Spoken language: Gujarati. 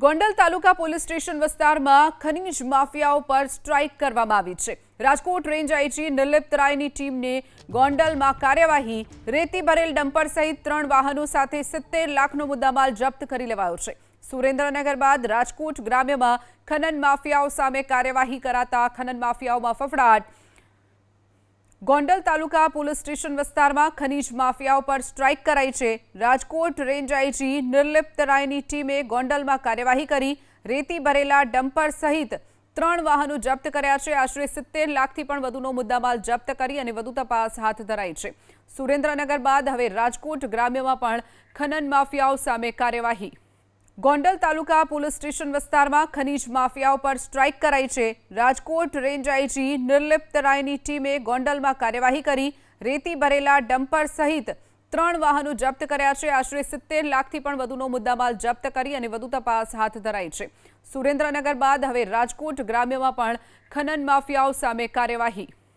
ગોંડલ તાલુકા પોલીસ સ્ટેશન વિસ્તારમાં ખનીજ માફિયાઓ પર સ્ટ્રાઇક કરવામાં આવી છે। રાજકોટ રેન્જ આઈજી નિર્લિપ્ત રાયની ટીમને ગોંડલમાં કાર્યવાહી, રેતી ભરેલ ડમ્પર સહિત 3 વાહનો સાથે 70 લાખનો મુદ્દામાલ જપ્ત કરી લેવાયો છે। સુરેન્દ્રનગર બાદ રાજકોટ ગ્રામ્યમાં ખનન માફિયાઓ સામે કાર્યવાહી કરાતા ખનન માફિયાઓમાં ફફડાટ। ગોંડલ તાલુકા પોલીસ સ્ટેશન વિસ્તારમાં ખનીજ માફિયાઓ પર સ્ટ્રાઇક કરાઈ છે। રાજકોટ રેન્જ આઈજી નિર્લિપ્ત રાયની ટીમે ગોંડલમાં કાર્યવાહી કરી રેતી ભરેલા ડમ્પર સહિત 3 વાહનો જપ્ત કર્યા છે। આશરે 70 લાખથી પણ વધુનો મુદ્દામાલ જપ્ત કરી અને વધુ તપાસ હાથ ધરાઈ છે। સુરેન્દ્રનગર બાદ હવે રાજકોટ ગ્રામ્યમાં પણ ખનન માફિયાઓ સામે કાર્યવાહી। ગોંડલ તાલુકા પોલીસ સ્ટેશન વિસ્તારમાં ખનીજ માફિયાઓ પર સ્ટ્રાઇક કરાઈ છે। રાજકોટ રેન્જ આઈજી નિર્લિપ્ત રાયની ટીમે ગોંડલમાં કાર્યવાહી કરી રેતી ભરેલા ડમ્પર સહિત 3 વાહનો જપ્ત કર્યા છે। આશરે 70 લાખથી પણ વધુનો મુદ્દામાલ જપ્ત કરી અને વધુ તપાસ હાથ ધરાઈ છે। સુરેન્દ્રનગર બાદ હવે રાજકોટ ગ્રામ્યમાં પણ ખનન માફિયાઓ સામે કાર્યવાહી।